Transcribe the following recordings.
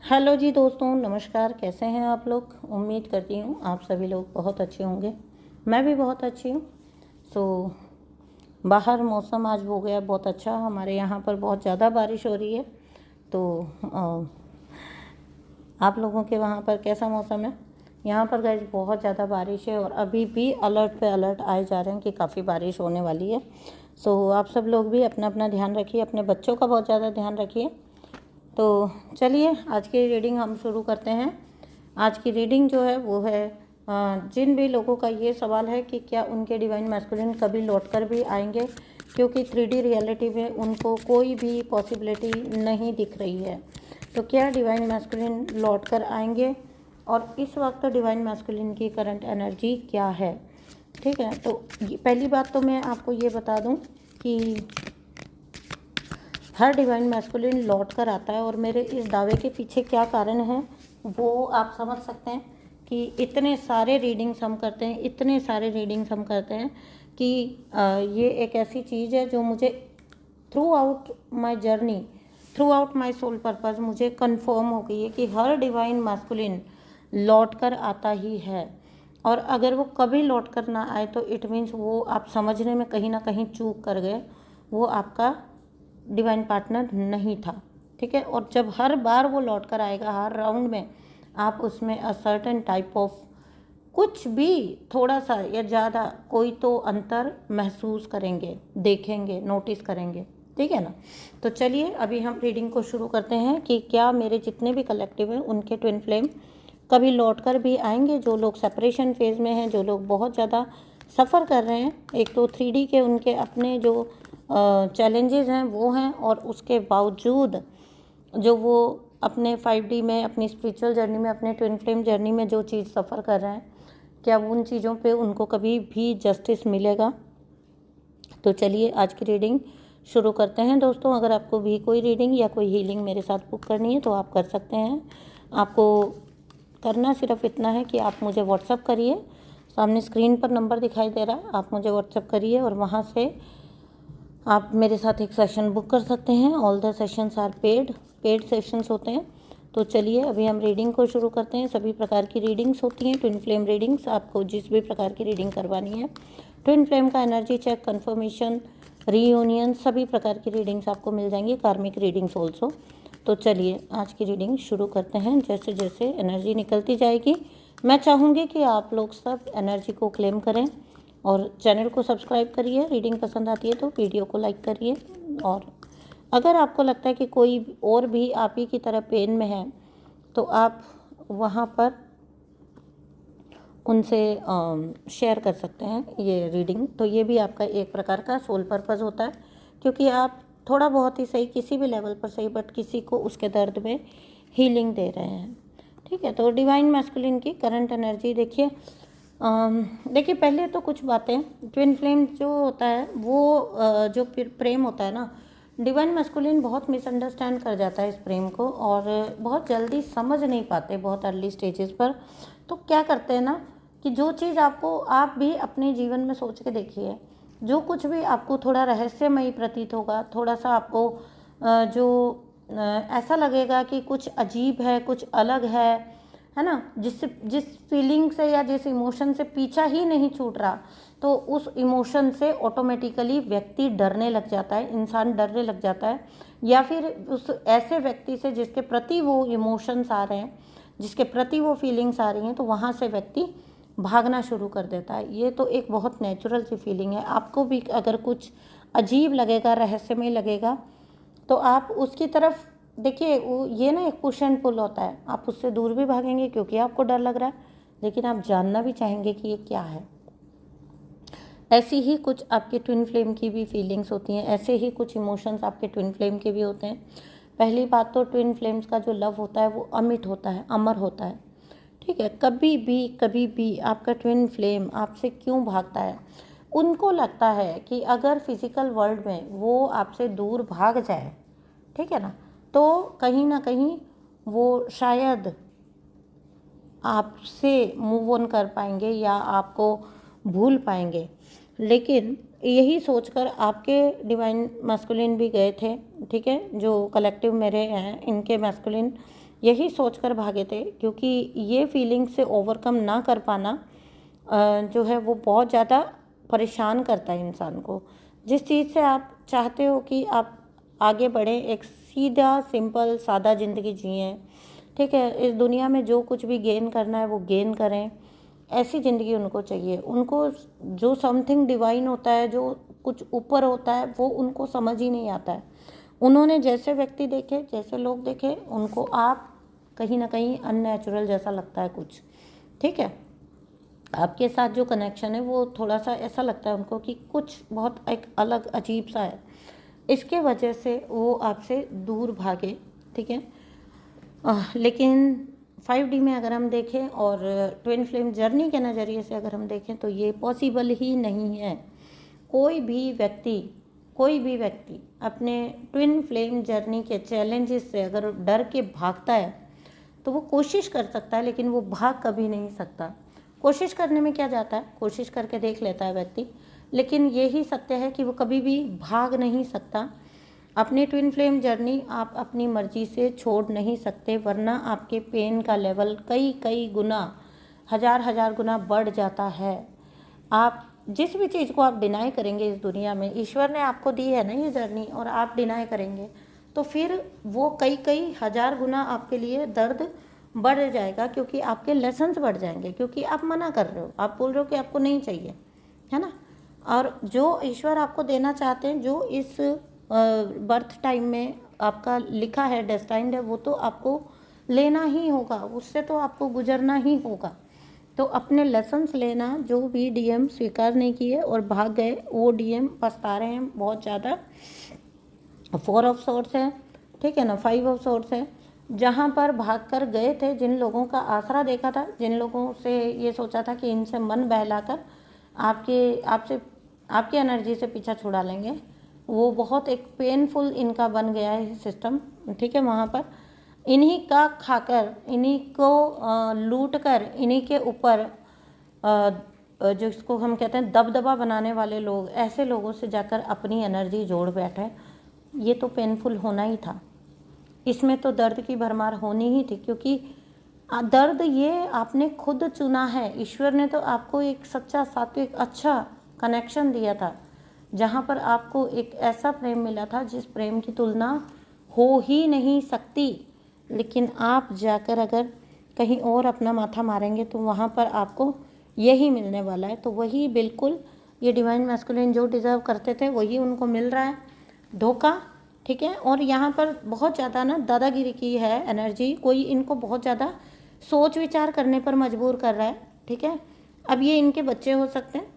Hello जी दोस्तों, नमस्कार। कैसे हैं आप लोग? उम्मीद करती हूँ आप सभी लोग बहुत अच्छे होंगे। मैं भी बहुत अच्छी हूँ। बाहर मौसम आज हो गया बहुत अच्छा। हमारे यहाँ पर बहुत ज़्यादा बारिश हो रही है। तो आप लोगों के वहाँ पर कैसा मौसम है? यहाँ पर गाइस बहुत ज़्यादा बारिश है और अभी भी अलर्ट पे अलर्ट आए जा रहे हैं कि काफ़ी बारिश होने वाली है। आप सब लोग भी अपना अपना ध्यान रखिए, अपने बच्चों का बहुत ज़्यादा ध्यान रखिए। तो चलिए आज की रीडिंग हम शुरू करते हैं। आज की रीडिंग जो है वो है जिन भी लोगों का ये सवाल है कि क्या उनके डिवाइन मैस्कुलिन कभी लौटकर भी आएंगे, क्योंकि 3D रियलिटी में उनको कोई भी पॉसिबिलिटी नहीं दिख रही है। तो क्या डिवाइन मैस्कुलिन लौटकर आएंगे और इस वक्त डिवाइन मैस्कुलिन की करंट एनर्जी क्या है? ठीक है, तो पहली बात तो मैं आपको ये बता दूं कि हर डिवाइन मैस्कुलिन लौट कर आता है और मेरे इस दावे के पीछे क्या कारण है वो आप समझ सकते हैं कि इतने सारे रीडिंग्स हम करते हैं, इतने सारे रीडिंग्स हम करते हैं कि ये एक ऐसी चीज़ है जो मुझे throughout my journey, throughout my soul purpose मुझे कंफर्म हो गई है कि हर डिवाइन मैस्कुलिन लौट कर आता ही है। और अगर वो कभी लौट कर ना आए तो इट मीन्स वो आप समझने में कहीं ना कहीं चूक कर गए, वो आपका डिवाइन पार्टनर नहीं था। ठीक है, और जब हर बार वो लौट कर आएगा, हर राउंड में आप उसमें अ सर्टेन टाइप ऑफ कुछ भी थोड़ा सा या ज़्यादा कोई तो अंतर महसूस करेंगे, देखेंगे, नोटिस करेंगे। ठीक है ना? तो चलिए अभी हम रीडिंग को शुरू करते हैं कि क्या मेरे जितने भी कलेक्टिव हैं उनके ट्विन फ्लेम कभी लौट कर भी आएंगे। जो लोग सेपरेशन फेज़ में हैं, जो लोग बहुत ज़्यादा सफ़र कर रहे हैं, एक तो 3D के उनके अपने जो चैलेंजेस हैं वो हैं, और उसके बावजूद जो वो अपने 5D में, अपनी स्पिरिचुअल जर्नी में, अपने ट्विन फ्लेम जर्नी में जो चीज़ सफ़र कर रहे हैं, क्या उन चीज़ों पे उनको कभी भी जस्टिस मिलेगा? तो चलिए आज की रीडिंग शुरू करते हैं दोस्तों। अगर आपको भी कोई रीडिंग या कोई हीलिंग मेरे साथ बुक करनी है तो आप कर सकते हैं। आपको करना सिर्फ इतना है कि आप मुझे व्हाट्सअप करिए। सामने स्क्रीन पर नंबर दिखाई दे रहा है, आप मुझे व्हाट्सअप करिए और वहाँ से आप मेरे साथ एक सेशन बुक कर सकते हैं। All the sessions are paid sessions होते हैं। तो चलिए अभी हम रीडिंग को शुरू करते हैं। सभी प्रकार की रीडिंग्स होती हैं, ट्विन फ्लेम रीडिंग्स। आपको जिस भी प्रकार की रीडिंग करवानी है, ट्विन फ्लेम का एनर्जी चेक, कन्फर्मेशन, रीयूनियन, सभी प्रकार की रीडिंग्स आपको मिल जाएंगी, कार्मिक रीडिंग्स ऑल्सो। तो चलिए आज की रीडिंग शुरू करते हैं। जैसे जैसे एनर्जी निकलती जाएगी मैं चाहूँगी कि आप लोग सब एनर्जी को क्लेम करें और चैनल को सब्सक्राइब करिए। रीडिंग पसंद आती है तो वीडियो को लाइक करिए, और अगर आपको लगता है कि कोई और भी आप ही की तरह पेन में है तो आप वहाँ पर उनसे शेयर कर सकते हैं ये रीडिंग। तो ये भी आपका एक प्रकार का सोल पर्पस होता है, क्योंकि आप थोड़ा बहुत ही सही, किसी भी लेवल पर सही, बट किसी को उसके दर्द में हीलिंग दे रहे हैं। ठीक है, तो डिवाइन मैस्कुलिन की करंट एनर्जी देखिए। देखिए पहले तो कुछ बातें, ट्विन फ्लेम जो होता है वो जो प्रेम होता है ना, डिवाइन मैस्कुलिन बहुत मिसअंडरस्टैंड कर जाता है इस प्रेम को और बहुत जल्दी समझ नहीं पाते बहुत अर्ली स्टेजेस पर। तो क्या करते हैं ना कि जो चीज़ आपको, आप भी अपने जीवन में सोच के देखिए, जो कुछ भी आपको थोड़ा रहस्यमयी प्रतीत होगा, थोड़ा सा आपको ऐसा लगेगा कि कुछ अजीब है, कुछ अलग है ना, जिस फीलिंग से या जिस इमोशन से पीछा ही नहीं छूट रहा, तो उस इमोशन से ऑटोमेटिकली व्यक्ति डरने लग जाता है, इंसान डरने लग जाता है। या फिर उस ऐसे व्यक्ति से जिसके प्रति वो इमोशंस आ रहे हैं, जिसके प्रति वो फीलिंग्स आ रही हैं, तो वहाँ से व्यक्ति भागना शुरू कर देता है। ये तो एक बहुत नेचुरल सी फीलिंग है। आपको भी अगर कुछ अजीब लगेगा, रहस्यमय लगेगा, तो आप उसकी तरफ देखिए, वो ये ना एक पुश एंड पुल होता है। आप उससे दूर भी भागेंगे क्योंकि आपको डर लग रहा है, लेकिन आप जानना भी चाहेंगे कि ये क्या है। ऐसी ही कुछ आपके ट्विन फ्लेम की भी फीलिंग्स होती हैं, ऐसे ही कुछ इमोशंस आपके ट्विन फ्लेम के भी होते हैं। पहली बात तो ट्विन फ्लेम्स का जो लव होता है वो अमिट होता है, अमर होता है। ठीक है, कभी भी आपका ट्विन फ्लेम आपसे क्यों भागता है? उनको लगता है कि अगर फिजिकल वर्ल्ड में वो आपसे दूर भाग जाए, ठीक है ना, तो कहीं ना कहीं वो शायद आपसे मूव ऑन कर पाएंगे या आपको भूल पाएंगे। लेकिन यही सोचकर आपके डिवाइन मैस्कुलिन भी गए थे। ठीक है, जो कलेक्टिव मेरे हैं इनके मैस्कुलिन यही सोचकर भागे थे, क्योंकि ये फीलिंग से ओवरकम ना कर पाना जो है वो बहुत ज़्यादा परेशान करता है इंसान को। जिस चीज़ से आप चाहते हो कि आप आगे बढ़ें, एक सीधा सिंपल सादा ज़िंदगी जिएं, ठीक है, इस दुनिया में जो कुछ भी गेन करना है वो गेन करें, ऐसी ज़िंदगी उनको चाहिए। उनको जो समथिंग डिवाइन होता है, जो कुछ ऊपर होता है, वो उनको समझ ही नहीं आता है। उन्होंने जैसे व्यक्ति देखे, जैसे लोग देखे, उनको आप कहीं ना कहीं अननेचुरल जैसा लगता है कुछ, ठीक है। आपके साथ जो कनेक्शन है वो थोड़ा सा ऐसा लगता है उनको कि कुछ बहुत एक अलग अजीब सा है, इसके वजह से वो आपसे दूर भागे, ठीक है। लेकिन 5D में अगर हम देखें और ट्विन फ्लेम जर्नी के नज़रिए से अगर हम देखें तो ये पॉसिबल ही नहीं है। कोई भी व्यक्ति अपने ट्विन फ्लेम जर्नी के चैलेंजेस से अगर डर के भागता है तो वो कोशिश कर सकता है, लेकिन वो भाग कभी नहीं सकता। कोशिश करने में क्या जाता है, कोशिश करके देख लेता है व्यक्ति, लेकिन यही सत्य है कि वो कभी भी भाग नहीं सकता। अपनी ट्विन फ्लेम जर्नी आप अपनी मर्जी से छोड़ नहीं सकते, वरना आपके पेन का लेवल कई गुना, हजार गुना बढ़ जाता है। आप जिस भी चीज़ को आप डिनाई करेंगे इस दुनिया में, ईश्वर ने आपको दी है ना ये जर्नी, और आप डिनाई करेंगे तो फिर वो कई हजार गुना आपके लिए दर्द बढ़ जाएगा, क्योंकि आपके लेसन्स बढ़ जाएंगे, क्योंकि आप मना कर रहे हो, आप बोल रहे हो कि आपको नहीं चाहिए, है ना। और जो ईश्वर आपको देना चाहते हैं, जो इस बर्थ टाइम में आपका लिखा है, डेस्टाइंड है, वो तो आपको लेना ही होगा, उससे तो आपको गुजरना ही होगा। तो अपने लेसन्स लेना, जो भी डीएम स्वीकार नहीं किए और भाग गए, वो डीएम पछता रहे हैं बहुत ज़्यादा। 4 ऑफ सोर्ड्स है, ठीक है ना, 5 ऑफ सोर्ड्स है। जहाँ पर भाग कर गए थे, जिन लोगों का आसरा देखा था, जिन लोगों से ये सोचा था कि इनसे मन बहलाकर आपकी एनर्जी से पीछा छुड़ा लेंगे, वो बहुत एक पेनफुल इनका बन गया है सिस्टम, ठीक है। वहाँ पर इन्हीं का खाकर, इन्हीं को लूट कर, इन्हीं के ऊपर जो इसको हम कहते हैं दबदबा बनाने वाले लोग, ऐसे लोगों से जाकर अपनी एनर्जी जोड़ बैठे। ये तो पेनफुल होना ही था, इसमें तो दर्द की भरमार होनी ही थी, क्योंकि दर्द ये आपने खुद चुना है। ईश्वर ने तो आपको एक सच्चा सात्विक अच्छा कनेक्शन दिया था, जहाँ पर आपको एक ऐसा प्रेम मिला था जिस प्रेम की तुलना हो ही नहीं सकती। लेकिन आप जाकर अगर कहीं और अपना माथा मारेंगे तो वहाँ पर आपको यही मिलने वाला है। तो वही बिल्कुल ये डिवाइन मैस्कुलिन जो डिज़र्व करते थे वही उनको मिल रहा है, धोखा, ठीक है। और यहाँ पर बहुत ज़्यादा ना दादागिरी की है एनर्जी, कोई इनको बहुत ज़्यादा सोच विचार करने पर मजबूर कर रहा है, ठीक है। अब ये इनके बच्चे हो सकते हैं,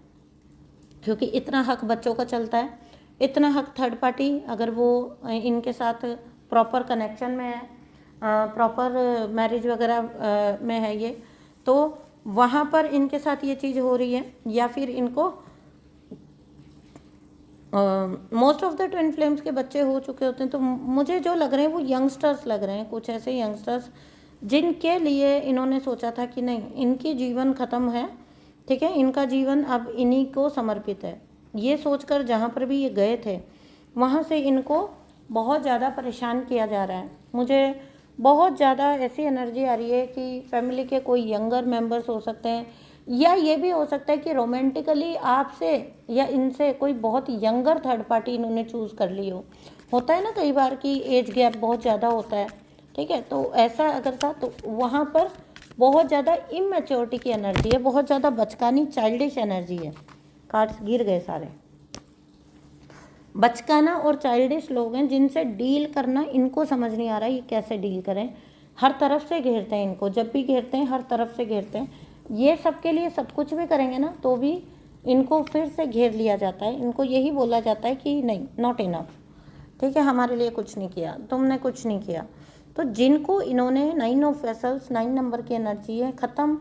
क्योंकि इतना हक बच्चों का चलता है, इतना हक थर्ड पार्टी अगर वो इनके साथ प्रॉपर कनेक्शन में है, प्रॉपर मैरिज वगैरह में है ये, तो वहाँ पर इनके साथ ये चीज़ हो रही है। या फिर इनको most of the twin flames के बच्चे हो चुके होते हैं, तो मुझे जो लग रहे हैं वो यंगस्टर्स लग रहे हैं, कुछ ऐसे यंगस्टर्स जिनके लिए इन्होंने सोचा था कि नहीं, इनकी जीवन ख़त्म है, ठीक है, इनका जीवन अब इन्हीं को समर्पित है। ये सोचकर जहाँ पर भी ये गए थे वहाँ से इनको बहुत ज़्यादा परेशान किया जा रहा है। मुझे बहुत ज़्यादा ऐसी एनर्जी आ रही है कि फैमिली के कोई यंगर मेंबर्स हो सकते हैं, या ये भी हो सकता है कि रोमांटिकली आपसे या इनसे कोई बहुत यंगर थर्ड पार्टी इन्होंने चूज़ कर ली हो। होता है ना कई बार कि एज गैप बहुत ज़्यादा होता है, ठीक है। तो ऐसा अगर था तो वहाँ पर बहुत ज़्यादा इमेच्योरिटी की एनर्जी है, बहुत ज़्यादा बचकानी चाइल्डिश एनर्जी है। कार्ड्स गिर गए सारे। बचकाना और चाइल्डिश लोग हैं जिनसे डील करना इनको समझ नहीं आ रहा है, ये कैसे डील करें। हर तरफ से घेरते हैं इनको, जब भी घेरते हैं हर तरफ से घेरते हैं। ये सबके लिए सब कुछ भी करेंगे ना तो भी इनको फिर से घेर लिया जाता है। इनको यही बोला जाता है कि नहीं, नॉट इनफ, ठीक है, हमारे लिए कुछ नहीं किया, तुमने कुछ नहीं किया। तो जिनको इन्होंने 9 ऑफ वेसल्स, 9 नंबर की एनर्जी है, ख़त्म,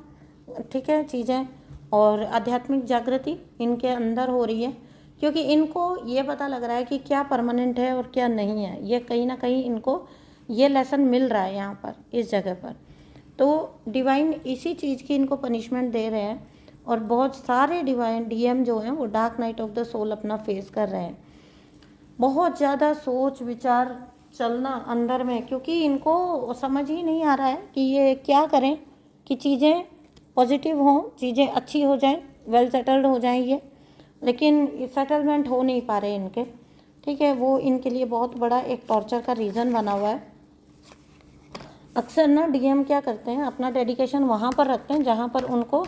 ठीक है, चीज़ें और आध्यात्मिक जागृति इनके अंदर हो रही है, क्योंकि इनको ये पता लग रहा है कि क्या परमानेंट है और क्या नहीं है। ये कहीं ना कहीं इनको ये लेसन मिल रहा है यहाँ पर, इस जगह पर। तो डिवाइन इसी चीज़ की इनको पनिशमेंट दे रहे हैं, और बहुत सारे डिवाइन डीएम जो हैं वो dark night of the soul अपना फेस कर रहे हैं। बहुत ज़्यादा सोच विचार चलना अंदर में, क्योंकि इनको समझ ही नहीं आ रहा है कि ये क्या करें कि चीज़ें पॉजिटिव हों, चीज़ें अच्छी हो जाएं, वेल सेटल्ड हो जाएं ये, लेकिन सेटलमेंट हो नहीं पा रहे इनके। ठीक है, वो इनके लिए बहुत बड़ा एक टॉर्चर का रीज़न बना हुआ है। अक्सर ना डीएम क्या करते हैं, अपना डेडिकेशन वहाँ पर रखते हैं जहाँ पर उनको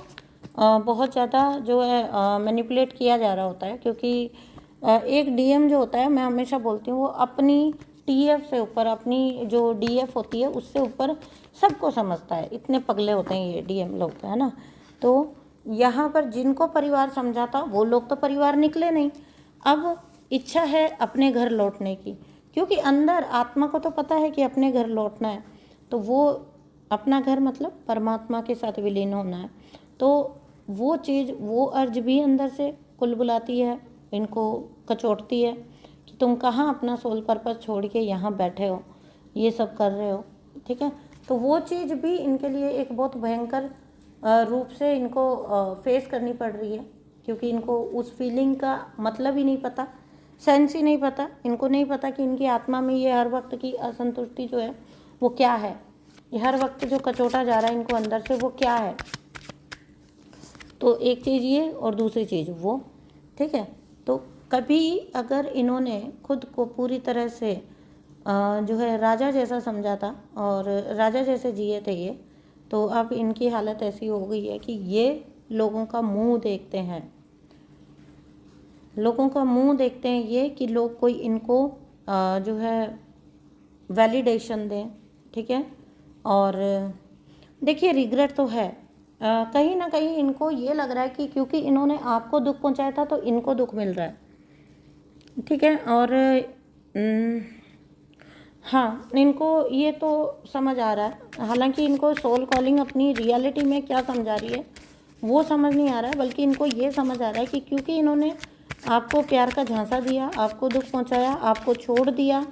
बहुत ज़्यादा जो है मैनिपुलेट किया जा रहा होता है, क्योंकि एक डीएम जो होता है, मैं हमेशा बोलती हूँ, वो अपनी टीएफ से ऊपर, अपनी जो डीएफ होती है उससे ऊपर सबको समझता है। इतने पगले होते हैं ये डीएम लोग, है ना। तो यहाँ पर जिनको परिवार समझाता वो लोग तो परिवार निकले नहीं। अब इच्छा है अपने घर लौटने की, क्योंकि अंदर आत्मा को तो पता है कि अपने घर लौटना है, तो वो अपना घर मतलब परमात्मा के साथ विलीन होना है। तो वो चीज़, वो अर्ज भी अंदर से कुलबुलाती है, इनको कचोटती है कि तुम कहाँ अपना सोल पर्पस छोड़ के यहाँ बैठे हो, ये सब कर रहे हो। ठीक है, तो वो चीज़ भी इनके लिए एक बहुत भयंकर रूप से इनको फेस करनी पड़ रही है, क्योंकि इनको उस फीलिंग का मतलब ही नहीं पता, सेंस ही नहीं पता। इनको नहीं पता कि इनकी आत्मा में ये हर वक्त की असंतुष्टि जो है वो क्या है, ये हर वक्त जो कचोटा जा रहा है इनको अंदर से वो क्या है। तो एक चीज़ ये और दूसरी चीज़ वो। ठीक है, तो कभी अगर इन्होंने खुद को पूरी तरह से जो है राजा जैसा समझा था और राजा जैसे जिए थे ये, तो अब इनकी हालत ऐसी हो गई है कि ये लोगों का मुंह देखते हैं, लोगों का मुंह देखते हैं ये, कि लोग कोई इनको जो है वैलिडेशन दें। ठीक है, और देखिए रिग्रेट तो है, कहीं ना कहीं इनको ये लग रहा है कि क्योंकि इन्होंने आपको दुख पहुंचाया था तो इनको दुख मिल रहा है। ठीक है, और हाँ, इनको ये तो समझ आ रहा है, हालांकि इनको सोल कॉलिंग अपनी रियलिटी में क्या समझा रही है वो समझ नहीं आ रहा है, बल्कि इनको ये समझ आ रहा है कि क्योंकि इन्होंने आपको प्यार का झांसा दिया, आपको दुख पहुंचाया, आपको छोड़ दिया,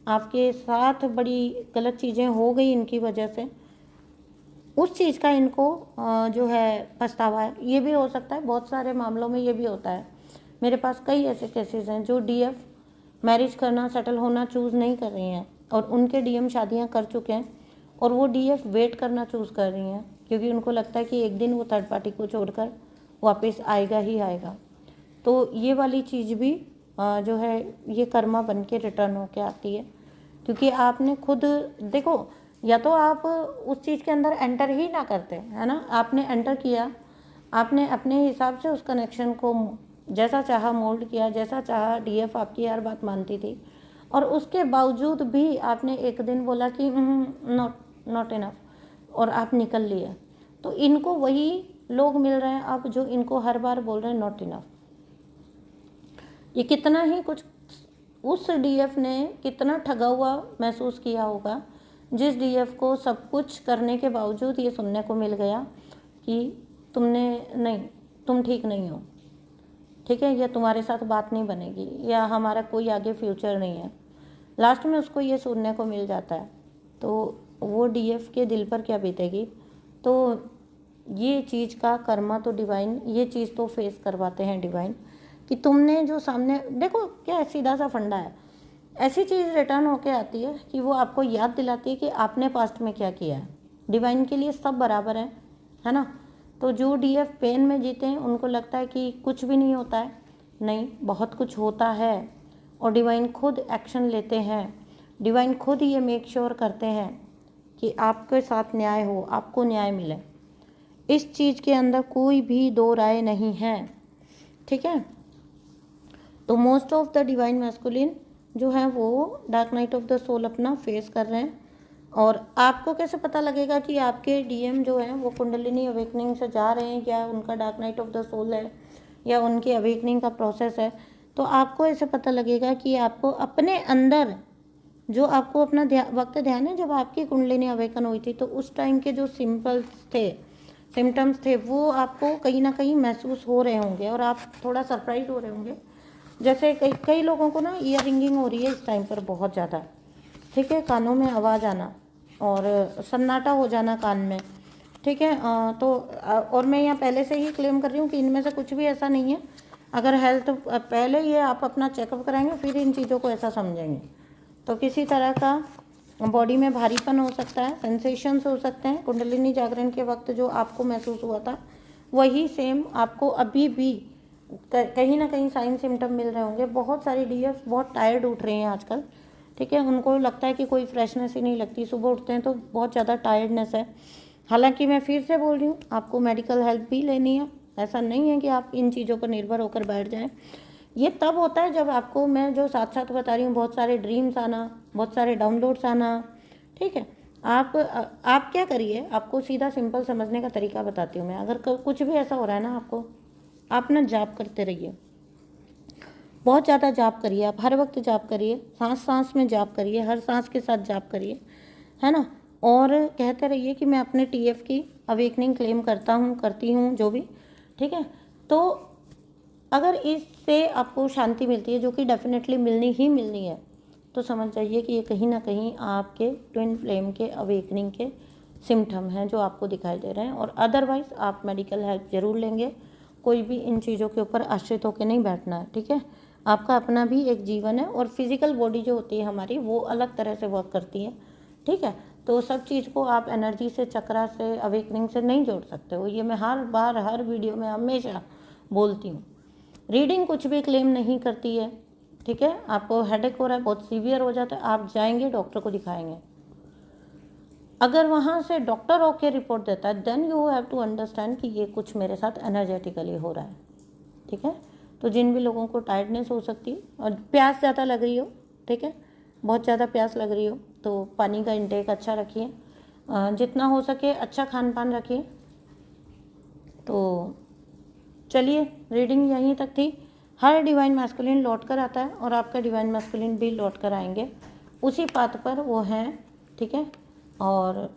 आपके साथ बड़ी गलत चीज़ें हो गई इनकी वजह से, उस चीज़ का इनको जो है पछतावा है। ये भी हो सकता है, बहुत सारे मामलों में ये भी होता है। मेरे पास कई ऐसे केसेस हैं जो डीएफ मैरिज करना, सेटल होना चूज़ नहीं कर रही हैं, और उनके डीएम शादियां कर चुके हैं और वो डीएफ वेट करना चूज़ कर रही हैं, क्योंकि उनको लगता है कि एक दिन वो थर्ड पार्टी को छोड़कर वापस आएगा ही आएगा। तो ये वाली चीज़ भी जो है ये कर्मा बन के रिटर्न होके आती है, क्योंकि आपने खुद देखो, या तो आप उस चीज़ के अंदर एंटर ही ना करते, है ना, आपने एंटर किया, आपने अपने हिसाब से उस कनेक्शन को जैसा चाहा मोल्ड किया, जैसा चाहा डीएफ आपकी हर बात मानती थी, और उसके बावजूद भी आपने एक दिन बोला कि नॉट इनफ, और आप निकल लिए। तो इनको वही लोग मिल रहे हैं अब जो इनको हर बार बोल रहे हैं नॉट इनफ। ये कितना ही कुछ उस डीएफ ने कितना ठगा हुआ महसूस किया होगा, जिस डीएफ को सब कुछ करने के बावजूद ये सुनने को मिल गया कि तुम ठीक नहीं हो, ठीक है, या तुम्हारे साथ बात नहीं बनेगी, या हमारा कोई आगे फ्यूचर नहीं है। लास्ट में उसको ये सुनने को मिल जाता है, तो वो डीएफ के दिल पर क्या बीतेगी। तो ये चीज़ का कर्मा तो डिवाइन ये चीज़ तो फेस करवाते हैं डिवाइन, कि तुमने जो सामने देखो, क्या सीधा सा फंडा है, ऐसी चीज़ रिटर्न होके आती है कि वो आपको याद दिलाती है कि आपने पास्ट में क्या किया है। डिवाइन के लिए सब बराबर है ना। तो जो डीएफ पेन में जीते हैं उनको लगता है कि कुछ भी नहीं होता है, नहीं, बहुत कुछ होता है, और डिवाइन खुद एक्शन लेते हैं, डिवाइन खुद ये मेक श्योर करते हैं कि आपके साथ न्याय हो, आपको न्याय मिले। इस चीज़ के अंदर कोई भी दो राय नहीं है। ठीक है, तो most of the divine masculine जो है वो dark night of the soul अपना फेस कर रहे हैं। और आपको कैसे पता लगेगा कि आपके डीएम जो हैं वो कुंडलिनी अवेकनिंग से जा रहे हैं, या उनका dark night of the soul है, या उनकी अवेकनिंग का प्रोसेस है। तो आपको ऐसे पता लगेगा कि आपको अपने अंदर जो आपको अपना वक्त ध्यान है, जब आपकी कुंडलिनी अवेकन हुई थी, तो उस टाइम के जो सिम्टम्स थे वो आपको कहीं ना कहीं महसूस हो रहे होंगे, और आप थोड़ा सरप्राइज हो रहे होंगे। जैसे कई लोगों को ना ईयर रिंगिंग हो रही है इस टाइम पर बहुत ज़्यादा, ठीक है, कानों में आवाज़ आना और सन्नाटा हो जाना कान में। ठीक है, तो और मैं यहाँ पहले से ही क्लेम कर रही हूँ कि इनमें से कुछ भी ऐसा नहीं है। अगर हेल्थ पहले ये आप अपना चेकअप कराएंगे फिर इन चीज़ों को ऐसा समझेंगे, तो किसी तरह का बॉडी में भारीपन हो सकता है, सेंसेशंस हो सकते हैं। कुंडलिनी जागरण के वक्त जो आपको महसूस हुआ था वही सेम आपको अभी भी कहीं ना कहीं साइन सिम्टम मिल रहे होंगे। बहुत सारी डियर्स बहुत टायर्ड उठ रही हैं आजकल, ठीक है। उनको लगता है कि कोई फ्रेशनेस ही नहीं लगती, सुबह उठते हैं तो बहुत ज़्यादा टायर्डनेस है। हालांकि मैं फिर से बोल रही हूँ, आपको मेडिकल हेल्प भी लेनी है। ऐसा नहीं है कि आप इन चीज़ों पर निर्भर होकर बैठ जाएं। ये तब होता है जब आपको, मैं जो साथ साथ बता रही हूँ, बहुत सारे ड्रीम्स आना, बहुत सारे डाउनलोड्स आना, ठीक है। आप क्या करिए, आपको सीधा सिंपल समझने का तरीका बताती हूँ मैं। अगर कुछ भी ऐसा हो रहा है ना आपको, आप ना जाप करते रहिए, बहुत ज़्यादा जाप करिए। आप हर वक्त जाप करिए, सांस सांस में जाप करिए, हर सांस के साथ जाप करिए, है ना। और कहते रहिए कि मैं अपने टीएफ की अवेकनिंग क्लेम करता हूँ, करती हूँ, जो भी, ठीक है। तो अगर इससे आपको शांति मिलती है, जो कि डेफिनेटली मिलनी ही मिलनी है, तो समझ जाइए कि ये कहीं ना कहीं आपके ट्विन फ्लेम के अवेकनिंग के सिम्टम हैं जो आपको दिखाई दे रहे हैं। और अदरवाइज़ आप मेडिकल हेल्प ज़रूर लेंगे। कोई भी इन चीज़ों के ऊपर आश्रित होकर नहीं बैठना है, ठीक है। आपका अपना भी एक जीवन है और फिजिकल बॉडी जो होती है हमारी, वो अलग तरह से वर्क करती है, ठीक है। तो सब चीज़ को आप एनर्जी से, चक्रा से, अवेकनिंग से नहीं जोड़ सकते हो। ये मैं हर बार हर वीडियो में हमेशा बोलती हूँ। रीडिंग कुछ भी क्लेम नहीं करती है, ठीक है। आपको हेडेक हो रहा है, बहुत सीवियर हो जाता है, आप जाएंगे डॉक्टर को दिखाएंगे। अगर वहाँ से डॉक्टर ओके रिपोर्ट देता है, then you have to understand कि ये कुछ मेरे साथ एनर्जेटिकली हो रहा है, ठीक है। तो जिन भी लोगों को टायर्डनेस हो सकती है और प्यास ज़्यादा लग रही हो, ठीक है, बहुत ज़्यादा प्यास लग रही हो, तो पानी का इंटेक अच्छा रखिए, जितना हो सके अच्छा खान पान रखिए। तो चलिए, रीडिंग यहीं तक थी। हर डिवाइन मैस्कुलिन लौट कर आता है और आपका डिवाइन मैस्कुलिन भी लौट कर आएंगे, उसी पाथ पर वो हैं, ठीक है। और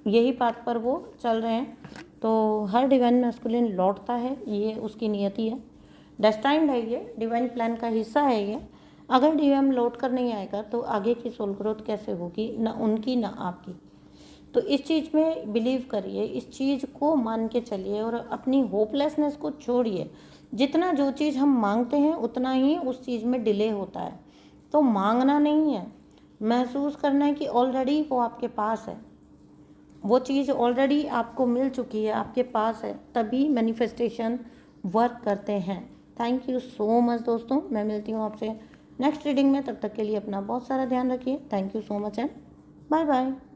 यही पाथ पर वो चल रहे हैं। तो हर डिवाइन मैस्कुलिन लौटता है, ये उसकी नियति है, डेस्टाइंड है, ये डिवाइन प्लान का हिस्सा है ये। अगर डीएम लौट कर नहीं आएगा तो आगे की सोल ग्रोथ कैसे होगी, ना उनकी ना आपकी। तो इस चीज़ में बिलीव करिए, इस चीज़ को मान के चलिए और अपनी होपलेसनेस को छोड़िए। जितना जो चीज़ हम मांगते हैं उतना ही उस चीज़ में डिले होता है। तो मांगना नहीं है, महसूस करना है कि ऑलरेडी वो आपके पास है, वो चीज़ ऑलरेडी आपको मिल चुकी है, आपके पास है, तभी मैनिफेस्टेशन वर्क करते हैं। थैंक यू सो मच दोस्तों, मैं मिलती हूँ आपसे नेक्स्ट रीडिंग में। तब तक के लिए अपना बहुत सारा ध्यान रखिए। Thank you so much and bye bye.